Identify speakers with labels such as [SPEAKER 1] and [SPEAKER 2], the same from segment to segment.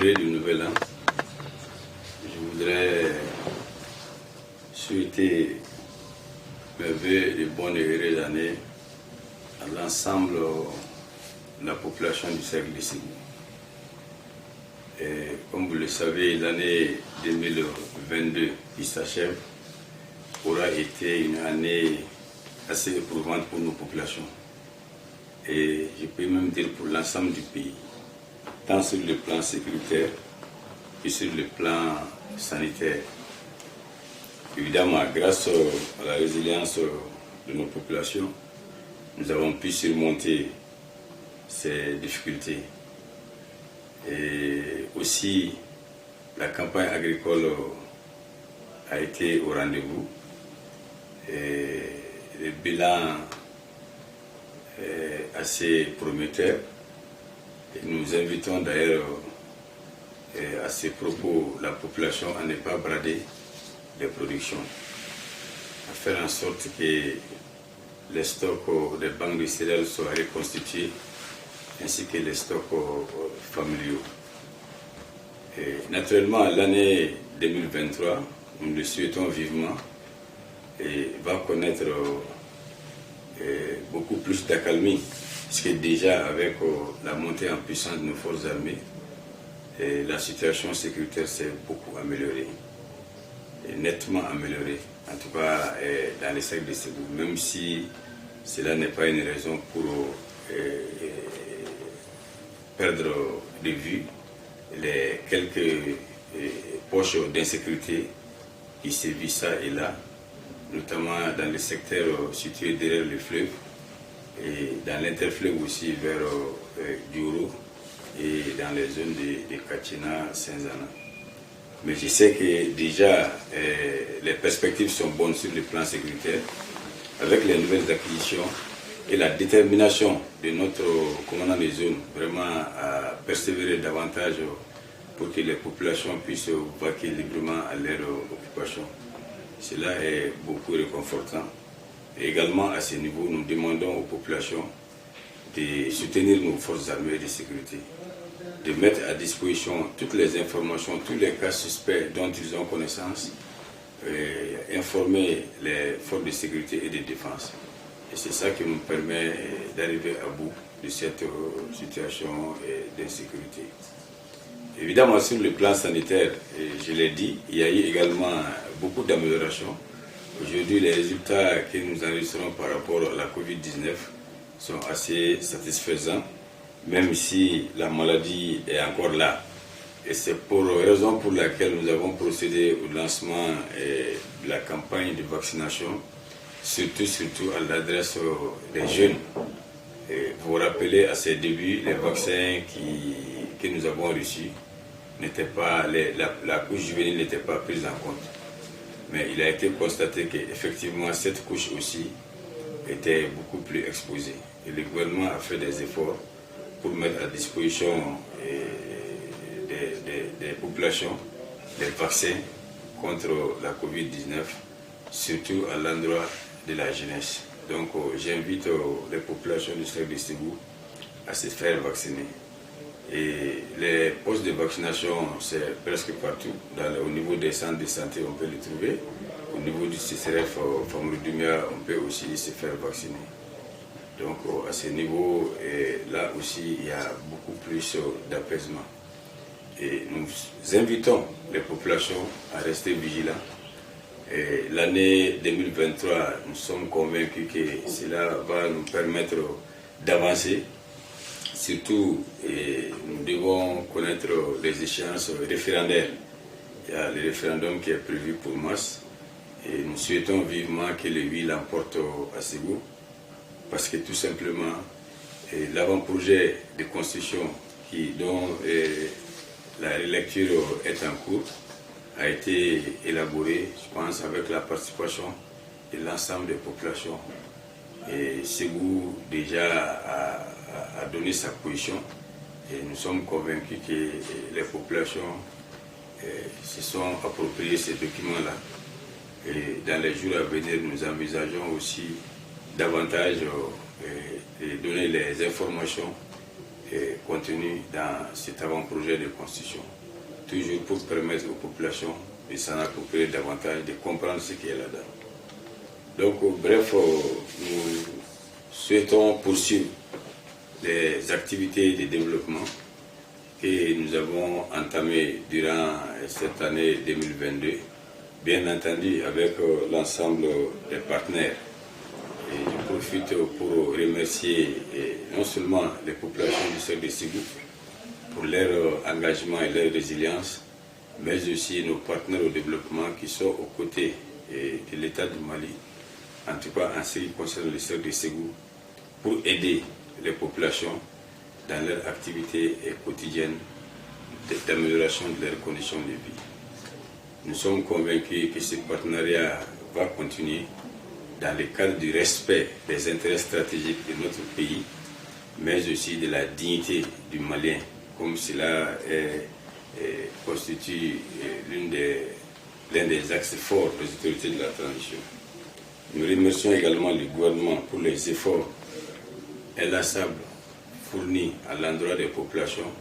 [SPEAKER 1] d'entrée du nouvel an, je voudrais souhaiter mes vœux de bonne et heureuse année à l'ensemble de la population du cercle de Ségou. Et comme vous le savez, l'année 2022 qui s'achève aura été une année assez éprouvante pour nos populations. Et je peux même dire pour l'ensemble du pays, tant sur le plan sécuritaire que sur le plan sanitaire. Évidemment, grâce à la résilience de nos populations, nous avons pu surmonter ces difficultés. Et aussi, la campagne agricole a été au rendez-vous. Et le bilan est assez prometteur. Et nous invitons d'ailleurs à ces propos la population à ne pas brader les productions, à faire en sorte que les stocks des banques de céréales soient reconstitués, ainsi que les stocks familiaux. Et naturellement, l'année 2023, nous le souhaitons vivement, et va connaître beaucoup plus d'accalmie, puisque déjà avec la montée en puissance de nos forces armées, la situation sécuritaire s'est beaucoup améliorée, et nettement améliorée, en tout cas dans les cercles de Ségou, même si cela n'est pas une raison pour perdre de vue les quelques poches d'insécurité qui sévissent ça et là, notamment dans les secteurs situés derrière le fleuve et dans l'interfleuve aussi vers Diouro et dans les zones de Kachina, Saint-Zana. Mais je sais que déjà les perspectives sont bonnes sur le plan sécuritaire avec les nouvelles acquisitions et la détermination de notre commandant de zone vraiment à persévérer davantage pour que les populations puissent vaquer librement à leur occupation. Cela est beaucoup réconfortant. Et également, à ce niveau, nous demandons aux populations de soutenir nos forces armées de sécurité, de mettre à disposition toutes les informations, tous les cas suspects dont ils ont connaissance, informer les forces de sécurité et de défense. Et c'est ça qui nous permet d'arriver à bout de cette situation d'insécurité. Évidemment, sur le plan sanitaire, je l'ai dit, il y a eu également beaucoup d'améliorations. Aujourd'hui, les résultats que nous enregistrons par rapport à la COVID-19 sont assez satisfaisants, même si la maladie est encore là. Et c'est pour raison pour laquelle nous avons procédé au lancement de la campagne de vaccination, surtout à l'adresse des jeunes. Et vous vous rappelez, à ses débuts, les vaccins que nous avons reçus n'étaient pas, la couche juvénile n'était pas prise en compte. Mais il a été constaté qu'effectivement, cette couche aussi était beaucoup plus exposée. Et le gouvernement a fait des efforts pour mettre à disposition des populations des vaccins contre la COVID-19, surtout à l'endroit de la jeunesse. Donc j'invite les populations du cercle de Ségou à se faire vacciner. Et les postes de vaccination, c'est presque partout. Au niveau des centres de santé, on peut les trouver. Au niveau du CCRF, Famouridumia, on peut aussi se faire vacciner. Donc à ce niveau, là aussi, il y a beaucoup plus d'apaisement. Et nous invitons les populations à rester vigilants. L'année 2023, nous sommes convaincus que cela va nous permettre d'avancer. Surtout, nous devons connaître les échéances référendaires. Il y a le référendum qui est prévu pour mars. Et nous souhaitons vivement que le oui l'emporte à Ségou. Parce que tout simplement, l'avant-projet de constitution dont la lecture est en cours a été élaboré, je pense, avec la participation de l'ensemble des populations. Et Ségou déjà a donné sa position et nous sommes convaincus que les populations se sont appropriées ces documents-là. Et dans les jours à venir, nous envisageons aussi davantage de donner les informations contenues dans cet avant-projet de constitution, toujours pour permettre aux populations de s'en approprier davantage, de comprendre ce qui est là-dedans. Donc, bref, nous souhaitons poursuivre les activités de développement que nous avons entamées durant cette année 2022, bien entendu avec l'ensemble des partenaires. Et je profite pour remercier non seulement les populations du secteur de Ségou pour leur engagement et leur résilience, mais aussi nos partenaires au développement qui sont aux côtés de l'État du Mali, en tout cas en ce qui concerne le secteur de Ségou, pour aider les populations dans leur activité quotidienne d'amélioration de leurs conditions de vie. Nous sommes convaincus que ce partenariat va continuer dans le cadre du respect des intérêts stratégiques de notre pays, mais aussi de la dignité du Malien, comme cela constitue l'un des axes forts des autorités de la transition. Nous remercions également le gouvernement pour les efforts inlassables fournis à l'endroit des populations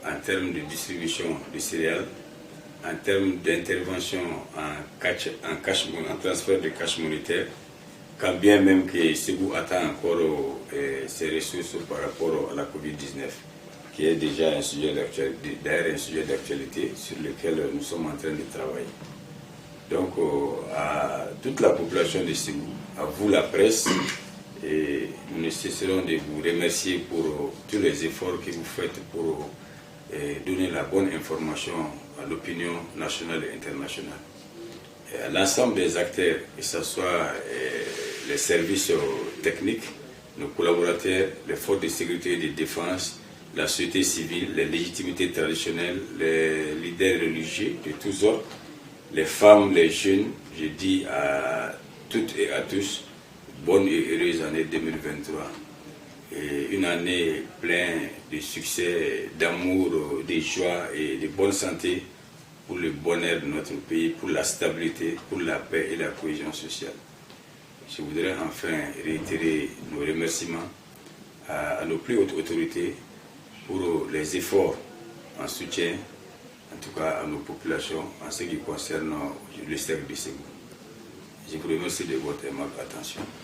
[SPEAKER 1] en termes de distribution de céréales, en termes d'intervention en transfert de cash monétaire, quand bien même que Ségou attend encore ses ressources par rapport à la Covid-19, qui est déjà un sujet d'actualité sur lequel nous sommes en train de travailler. Donc, à toute la population de Ségou, à vous la presse, et nous ne cesserons de vous remercier pour tous les efforts que vous faites pour donner la bonne information à l'opinion nationale et internationale. Et à l'ensemble des acteurs, que ce soit les services techniques, nos collaborateurs, les forces de sécurité et de défense, la société civile, les légitimités traditionnelles, les leaders religieux de tous ordres, les femmes, les jeunes, je dis à toutes et à tous, bonne et heureuse année 2023. Et une année pleine de succès, d'amour, de joie et de bonne santé pour le bonheur de notre pays, pour la stabilité, pour la paix et la cohésion sociale. Je voudrais enfin réitérer nos remerciements à nos plus hautes autorités pour les efforts en soutien, en tout cas à nos populations, en ce qui concerne le secteur de Ségou. Je vous remercie de votre aimable attention.